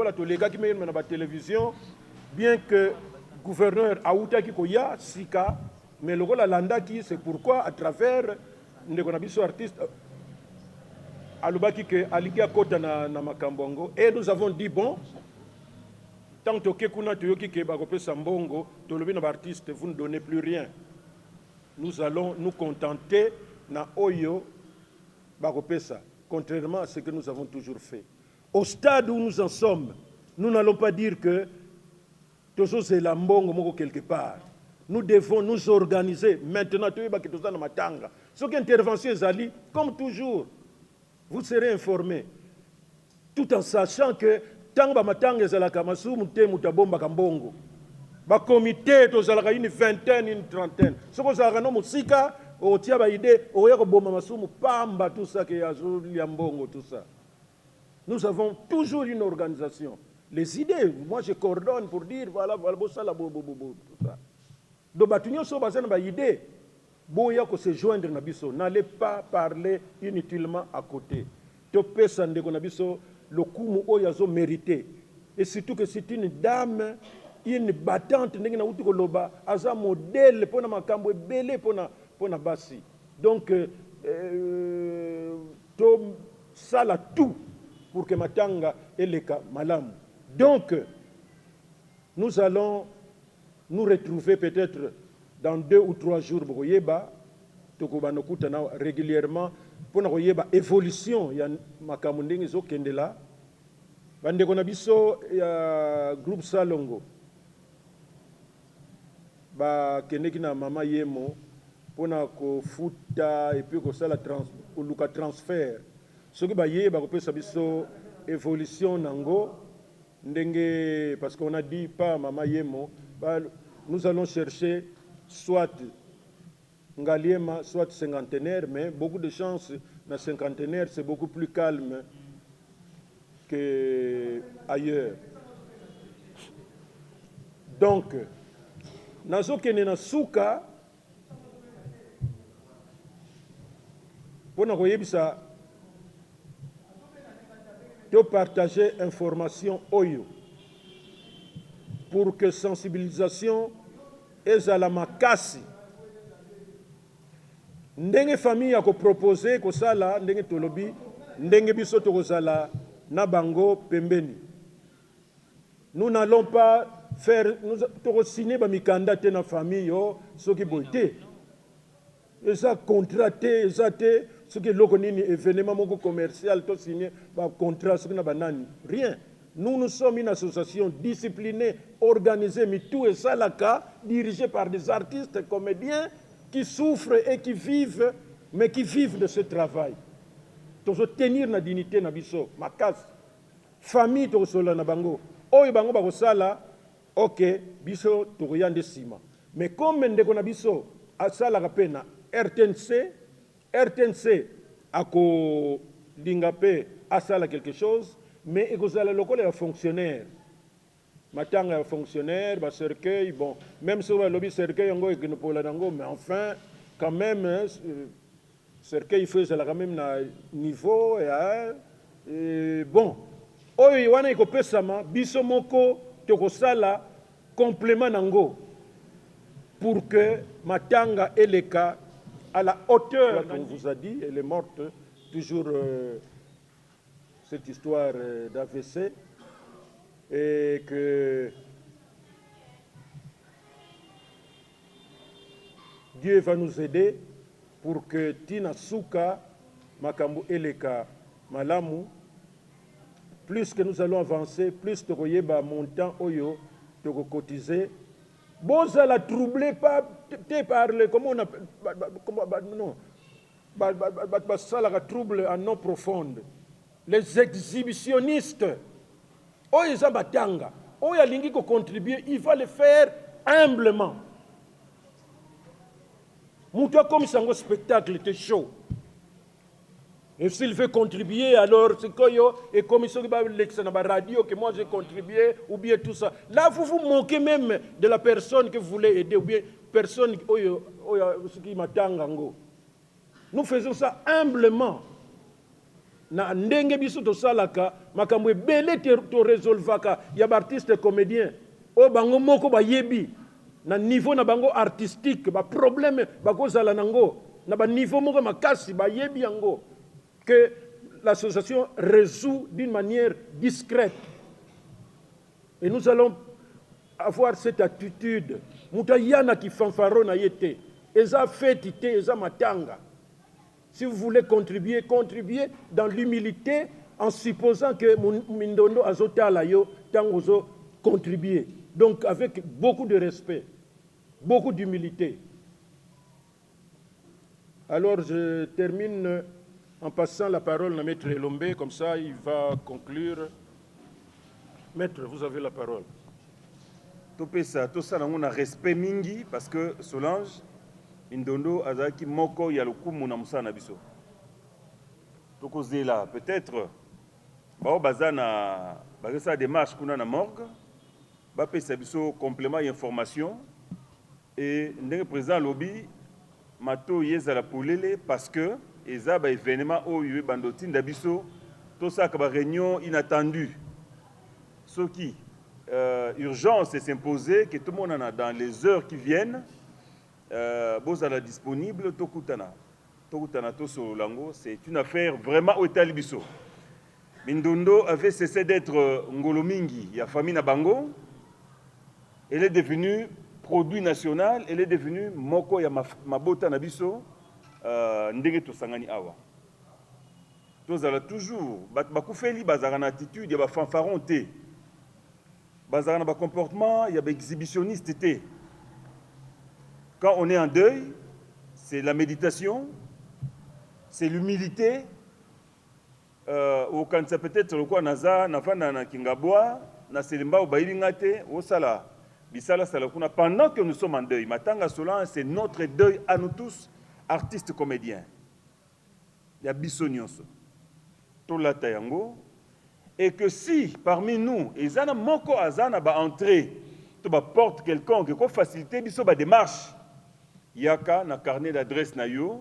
lokola tolega ki mena ba télévision bien que gouverneur Aouta ki koya sika mais lokola landaki c'est pourquoi à travers ndeko na biso artiste alobaki que aliki akota na makambongo et nous avons dit bon tant que kuna toyoki ke ba kopesa mbongo tolobi na ba artiste vous ne donnez plus rien. Nous allons nous contenter na oyo bakopesa, contrairement à ce que nous avons toujours fait. Au stade où nous en sommes, nous n'allons pas dire que toujours c'est la mbongo moko quelque part. Nous devons nous organiser. Maintenant, tu es dans la matanga. Ce qui intervention est comme toujours, vous serez informés. Tout en sachant que tant que matanga est la kamasu, mute mutabomba kambongo. Ba comité tozalaka une vingtaine, une trentaine. Ce que ça no musika, o tia ba idée, o yako bomba masumu pamba tout ça que yazuli ambongo tout ça. Nous avons toujours une organisation. Les idées, moi je coordonne pour dire voilà ça la tout ça. Donc batunyo so bazana ba idée. Boya ko se joindre na biso, n'allez pas parler inutilement à côté. To pesa ndeko na biso le kumu oyazo mérité. Et surtout que c'est une dame une battante ndenge na uti ko loba aza modèle pona makambo ebele pona basi. Donc to sala tout pour que matanga eleka malamu. Donc nous allons nous retrouver peut-être dans 2 ou 3 jours boyeba tokobanokuta na régulièrement pona koyeba évolution ya makambo ndenge zo kendela bandeko na biso ya groupe Salongo ba keneki na mama yemo pona ko futa et puis ko sala luka transfert soki ba yeba ko pesa biso évolution nango ndenge parce qu'on a dit pas mama yemo nous allons chercher soit ngaliema soit cinquantenaire mais beaucoup de chance na cinquantenaire c'est beaucoup plus calme que ailleurs. Donc nazokene na suka pona koyebisa to partager information oyo pour que sensibilisation ezala makasi ndenge famille ya ko proposer ko sala ndenge tolobi ndenge biso to kozala na bango pembeni. Nous n'allons pas faire nous signer ba mikanda te na famille yo soki boité et ça contraté ça te soki loko nini événement moko commercial to signer ba contrat soki na banani rien. Nous sommes une association disciplinée, organisée, mais tout est ça la cas, dirigée par des artistes, comédiens qui souffrent et qui vivent, mais qui vivent de ce travail. Tozo tenir na dignité na biso, makas, famille to sola na bango. Oyo bango ba sala, ok, biso to yande sima. Mais comme ndeko na biso asala kapena RTNC ako lingape asala quelque chose. Mais il y a le fonctionnaire. Matanga fonctionnaire, bah cercueil, bon, même si le lobby cercueil, mais enfin, quand même, cercueil, il faut quand même un niveau, et bon. Oyo iwana iko pesama, biso moko, toko sala, complément nango, pour que Matanga et les cas, à la hauteur, comme on vous a dit, elle est morte, toujours... cette histoire d'AVC et que Dieu va nous aider pour que Tina Souka, Makambu Eleka, Malamu, plus que nous allons avancer, plus de koyeba montant oyo, de cotiser. Bon, ça l'a troublé, pas parler, comment on appelle, non, ça l'a trouble en non profonde. Les exhibitionnistes, oh ils ont batanga, oh il y a l'ingi qui contribuer, il va le faire humblement. Mouta comme ça un spectacle était chaud. Et s'il veut contribuer, alors c'est quoi et comme il s'occupe de la radio que moi j'ai contribué ou bien tout ça. Là vous vous moquez même de la personne que vous voulez aider ou bien personne qui m'attend. Nous faisons ça humblement. na ndenge biso to salaka makambo ebele to résolvaka ya ba artiste comédien o bango moko ba yebi na niveau na bango artistique ba problème ba kozala nango na ba niveau moko makasi ba yebi yango que l'association résout d'une manière discrète. Et nous allons avoir cette attitude. Moutayana qui fanfaro na yete. Eza fetite, eza matanga. Si vous voulez contribuer, contribuez dans l'humilité en supposant que Mindondo azota la yo tangozo contribuer. Donc avec beaucoup de respect, beaucoup d'humilité. Alors je termine en passant la parole à Maître Elombe, comme ça il va conclure. Maître, vous avez la parole. Tout ça, on a respect mingi parce que Solange, Mindondo, Azaki, Moko, Yaloku, Mounamoussa, Nabiso. Toko Zela, peut-être, Bao Bazana, Bagasa démarche qu'on a na morgue, Bapé Sabiso, complément d'information, et le président lobby, Mato Yeza la Poulele, parce que, Eza, ba événement, au Yue Bandotine, Dabiso, tout ça, Kaba réunion inattendue. Ce qui, urgence s'imposer, que tout le monde en a dans les heures qui viennent, Bozala disponible, Tokutana. Tokutana, Tosolango, c'est une affaire vraiment au Talibiso. Mindondo avait cessé d'être Ngolomingi, il y a famille Nabango. Elle est devenue produit national, elle est devenue Moko ya Mabota Nabiso, Ndenge Tosangani Awa. Tozala toujours, Bakoufeli, Bazara na attitude, il y a fanfaron té. Bazara na comportement, il y a exhibitionniste té. Quand on est en deuil, c'est la méditation, c'est l'humilité. Au kansa peut-être le quoi naza nafanda na kingabwa na selimba au bailingate au sala bisala sala kuna pendant que nous sommes en deuil. Matanga Solange, c'est notre deuil à nous tous, artistes comédiens. Il y a bisonioso. Tolata yango. Et que si parmi nous, ezana moko azana ba entrer, to ba porte quelconque ko faciliter biso ba démarche. Yaka na carnet d'adresse na yo,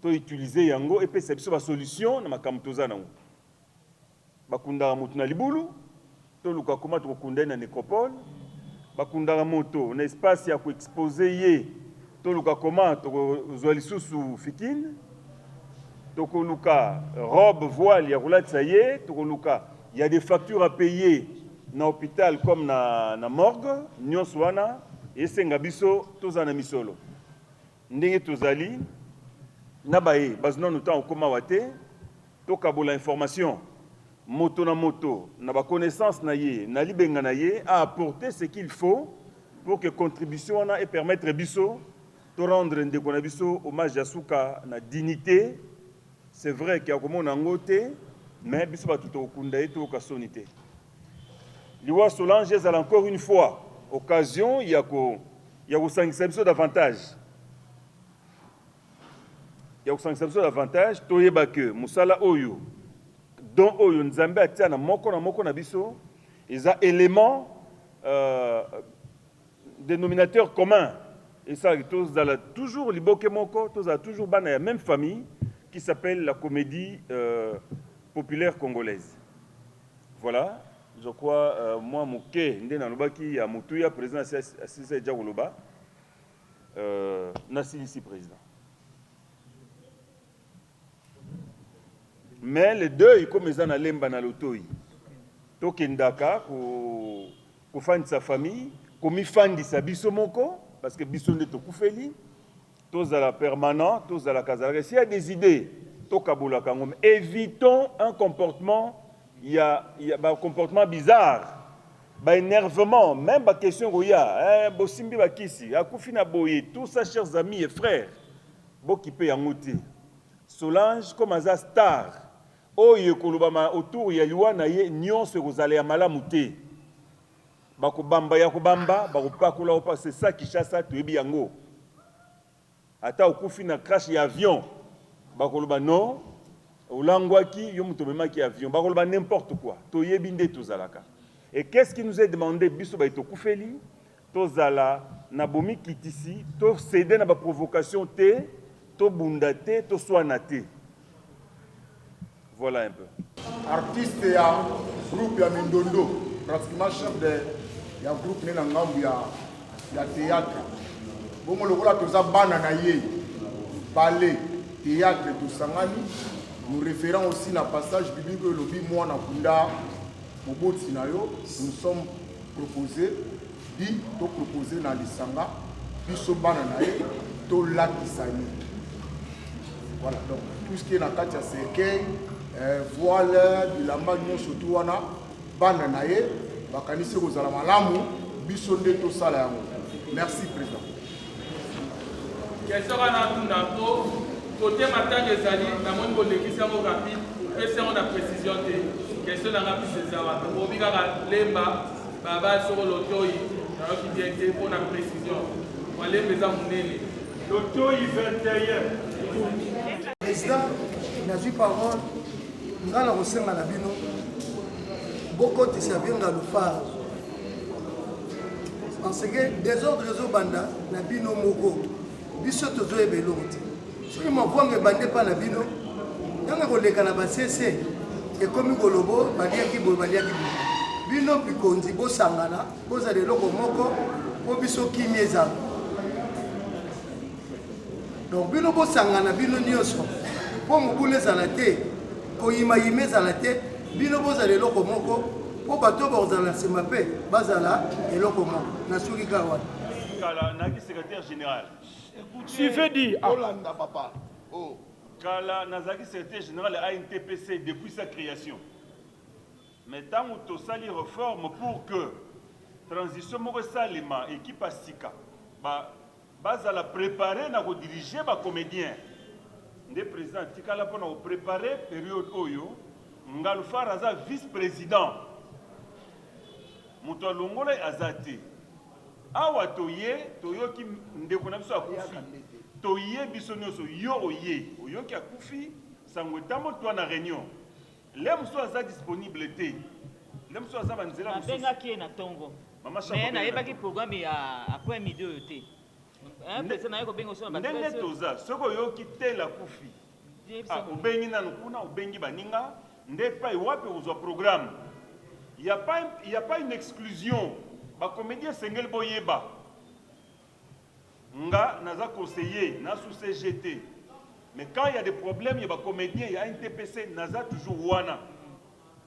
to utiliser yango et puis c'est biso ba solution na makamtoza nango. Bakunda mutu na libulu, to luka koma to kunda na nécropole, bakunda moto na espace ya ko exposer ye, to luka koma to zwa lisusu fikine, to ko luka robe voile ya roulette ye, to ko luka il y a des factures à payer dans l'hôpital comme na morgue, nyoswana, et sengabiso, tozana misolo. Ndenge tozali, nabaye, baznon nous temps au koma wate, tokabola information, moto na moto, naba connaissance na ye, na libenga na ye, à apporter ce qu'il faut pour que contribution na et permettre biso, to rendre ndeko na biso hommage à Souka na dignité. C'est vrai qu'il y a comme on a ngoté, mais biso ba tout okunda et tout kasonité. Liwa Solange ezala encore une fois occasion ya ko sangisa biso davantage. Ya ko sangisa biso davantage toyeba que musala oyo don oyo nzambe atia na moko na biso eza élément dénominateur commun. Et ça tous ala toujours liboke moko, tous ala toujours bana ya même famille qui s'appelle la comédie populaire congolaise. Voilà, je crois, moi, Mouké, Ndenanobaki, à Moutouya, président Assise Djawoloba, Nassilisi, président. Mais les deux, comme ils en allaient dans l'auto, Tokendaka, pour faire sa famille, comme ils font sa bisomoko, parce que bisonde Tokoufeli, tous à la permanente, tous à la casale. S'il y a des idées, évitons un comportement, il y a un comportement bizarre, un énervement, même la question où il y a, Bosimbi Bakisi, Akoufina Boye, tous ça, chers amis et frères, Bokipe Yangouti, Solange comme un star, Oye Kolobama autour, il y a Yuana, Nyon se Rosalia Malamouté, Bakobamba Yakobamba, Bakopakula, c'est ça qui chasse à Tuebiango. Ata okufina crash ya avion bakoloba non olangwaki yo muto memaki avion bakoloba n'importe quoi toyebi nde tozalaka. Et qu'est-ce qui nous est demandé biso ba etokufeli tozala na bomi kitisi to céder na ba provocation te to bunda te to swana te. Voilà un peu. Artiste et un groupe ya Mindondo, pratiquement chef de ya groupe nena ngambu ya théâtre. Bon le voilà tous bana na ye. Ballet, théâtre de Sangani. Nous référons aussi na passage biblique le lobi moi na kunda moboti na yo. Nous sommes proposés dit to proposer na lisanga biso bana na ye to lakisani. Voilà donc tout ce qui est na katia cercueil voile bilamba surtout wana bana na ye bakanisi kozala malamu biso nde tosala yango. Merci président. Question à Tunako, côté matin des alliés, la moindre l'équipe rapide, et on a précision de question à la César, pour bien lemba, baba sur l'autoï, alors qu'il vient pour la précision. Voilà les maisons monnaie. L'autoï 21. Président, n'a eu parole, nous allons recevoir la bino, beaucoup de servir dans le phare. Parce que des autres réseaux banda, la bino moko. Biso tozo ebelonti soki mavwange bande pa na bino nanga koleka na basese ekomi kolobo baliaki boye baliaki boye bino bikonzi bosangana bozala eloko moko po biso kimi ezala donc bino bosangana bino nyonso po mobulu ezala te koyimayima ezala te bino bozala eloko moko po bato bazala nsima mpe bazala eloko moko na soki kaka wana Kala Naki secrétaire général. Suivez dit. Hollanda papa. Oh. Kala Nazaki secrétaire général à NTPC depuis sa création. Mais tant que tu sali réforme pour que transition moko salima équipe à Sika base à la préparer na diriger ba comédien. Ndé président Tikala pour préparer période oyo Ngalfar aza vice-président. Muto Longola azati. Awa toye toyoki ndeko na biso akufi toye biso nyonso yo oyo ki akufi sango tambo to na réunion lem so aza disponible te lem so aza banzela benga ki na tongo mais na yebaki programme ya après midi oyo te pesa na yeko benga so na ndenge toza soko yoki te la kufi obengi nanu kuna obengi baninga nde pa wapi ozwa programme il y a pas une exclusion. Les comédiens sengel boyeba nga naza conseiller na sous CGT mais quand il y a des problèmes il y a des comédiens il y a un TPC naza toujours wana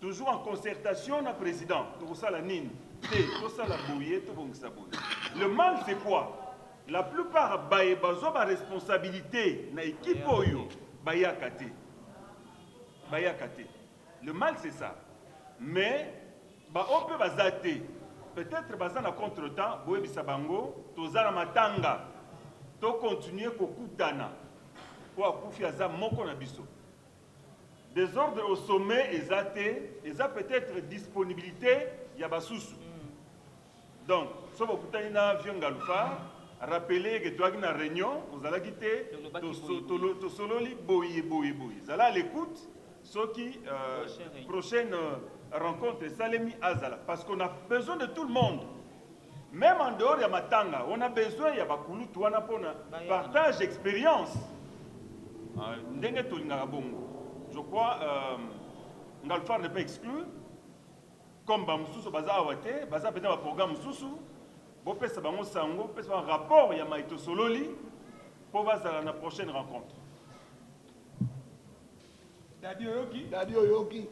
toujours en concertation na président tout ça la nine tout ça la boye tout bon ça boye. Le mal c'est quoi? La plupart bazo ba responsabilité na équipe oyo bayakate le mal c'est ça mais ba on peut bazate. Peut-être que dans contre-temps, Boé Bissabango, Tozana Matanga, to continuer Kokutana, pour Akoufiaza Moko Nabiso. Désordre au sommet, et ça peut-être disponibilité, Yabasusu. Donc, si vous avez un avion Galoufa, rappelez que tu as une réunion, vous allez quitter, to sololi boye. Vous allez à l'écoute, ce qui, prochaine rencontre Salemi Azala, parce qu'on a besoin de tout le monde. Même en dehors de Matanga, on a besoin de Bakulu, partage d'expérience. Je crois Ngalfar n'est pas exclu. Comme Bamsoussou Baza Awate, Baza peut-être un programme Soussou, Bopé Sabango Sango, peut un rapport Yamaito Sololi pour la prochaine rencontre. Daddy Oyoki.